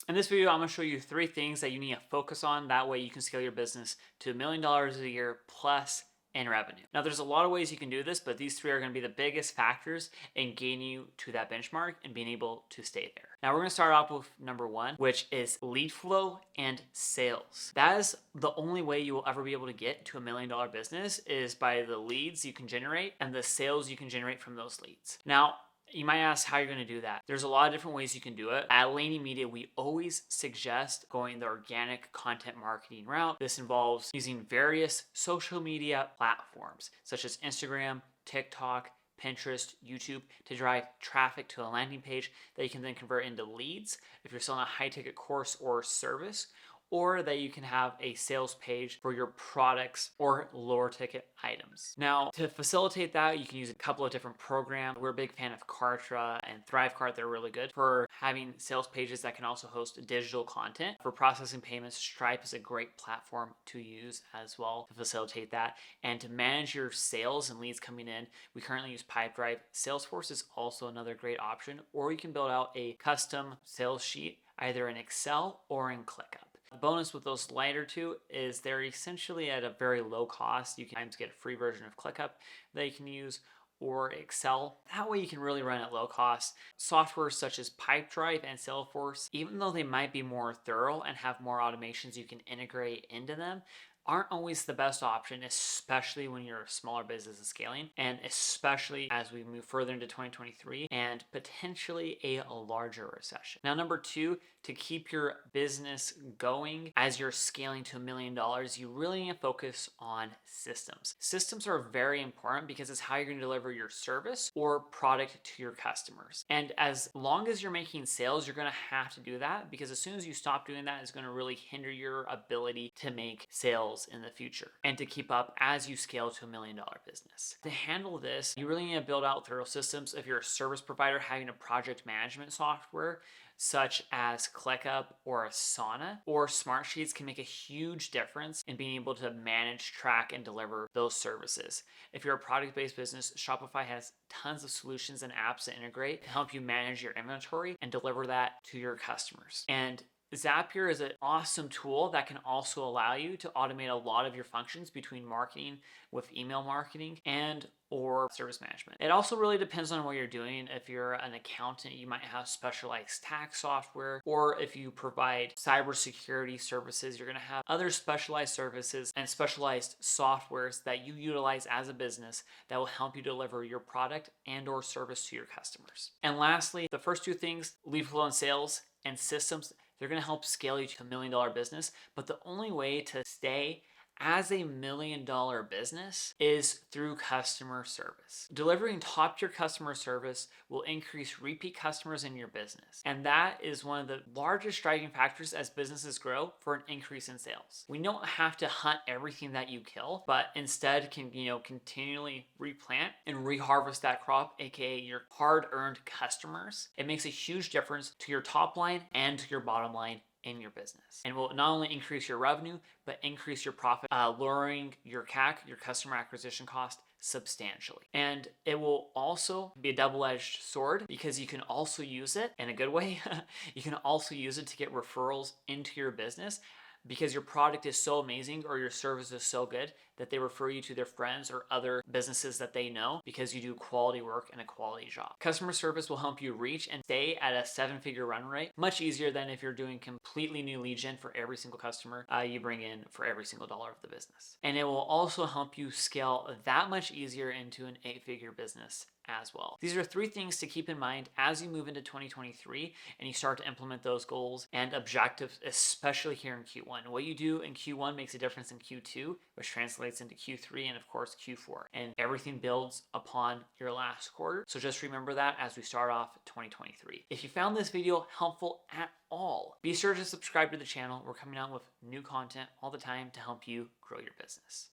In this video, I'm going to show you 3 things that you need to focus on. That way you can scale your business to $1 million a year plus in revenue. Now, there's a lot of ways you can do this, but these 3 are going to be the biggest factors in getting you to that benchmark and being able to stay there. Now, we're going to start off with number 1, which is lead flow and sales. That is the only way you will ever be able to get to $1 million business, is by the leads you can generate and the sales you can generate from those leads. Now, you might ask how you're going to do that. There's a lot of different ways you can do it. At Laney Media, we always suggest going the organic content marketing route. This involves using various social media platforms such as Instagram, TikTok, Pinterest, YouTube to drive traffic to a landing page that you can then convert into leads if you're selling a high ticket course or service, or that you can have a sales page for your products or lower ticket items. Now, to facilitate that, you can use a couple of different programs. We're a big fan of Kartra and ThriveCart. They're really good for having sales pages that can also host digital content. For processing payments, Stripe is a great platform to use as well to facilitate that. And to manage your sales and leads coming in, we currently use Pipedrive. Salesforce is also another great option, or you can build out a custom sales sheet either in Excel or in ClickUp. The bonus with those lighter 2 is they're essentially at a very low cost. You can sometimes get a free version of ClickUp that you can use, or Excel. That way you can really run at low cost. Software such as Pipedrive and Salesforce, even though they might be more thorough and have more automations you can integrate into them, aren't always the best option, especially when you're a smaller business and scaling, and especially as we move further into 2023 and potentially a larger recession. Now, number 2, to keep your business going as you're scaling to $1 million, you really need to focus on systems. Systems are very important because it's how you're going to deliver your service or product to your customers. And as long as you're making sales, you're going to have to do that, because as soon as you stop doing that, it's going to really hinder your ability to make sales in the future and to keep up as you scale to $1 million business. To handle this, you really need to build out thorough systems. If you're a service provider, having a project management software such as ClickUp or Asana or Smartsheets can make a huge difference in being able to manage, track, and deliver those services. If you're a product-based business, Shopify has tons of solutions and apps that integrate to help you manage your inventory and deliver that to your customers. And Zapier is an awesome tool that can also allow you to automate a lot of your functions between marketing with email marketing and or service management. It also really depends on what you're doing. If you're an accountant, you might have specialized tax software, or if you provide cybersecurity services, you're going to have other specialized services and specialized softwares that you utilize as a business that will help you deliver your product and or service to your customers. And lastly, the first 2 things, lead flow and sales and systems, they're going to help scale you to $1 million business, but the only way to stay as a $1 million business is through customer service. Delivering top tier customer service will increase repeat customers in your business. And that is one of the largest driving factors as businesses grow for an increase in sales. We don't have to hunt everything that you kill, but instead can, continually replant and reharvest that crop, aka your hard-earned customers. It makes a huge difference to your top line and to your bottom line in your business, and will not only increase your revenue but increase your profit, lowering your CAC, your customer acquisition cost, substantially. And it will also be a double-edged sword, because you can also use it in a good way. You can also use it to get referrals into your business, because your product is so amazing or your service is so good that they refer you to their friends or other businesses that they know, because you do quality work and a quality job. Customer service will help you reach and stay at a 7-figure run rate, much easier than if you're doing completely new lead gen for every single customer you bring in for every single dollar of the business. And it will also help you scale that much easier into an 8-figure business as well. These are 3 things to keep in mind as you move into 2023 and you start to implement those goals and objectives, especially here in Q1. What you do in Q1 makes a difference in Q2, which translates into Q3 and of course Q4. And everything builds upon your last quarter. So just remember that as we start off 2023. If you found this video helpful at all, be sure to subscribe to the channel. We're coming out with new content all the time to help you grow your business.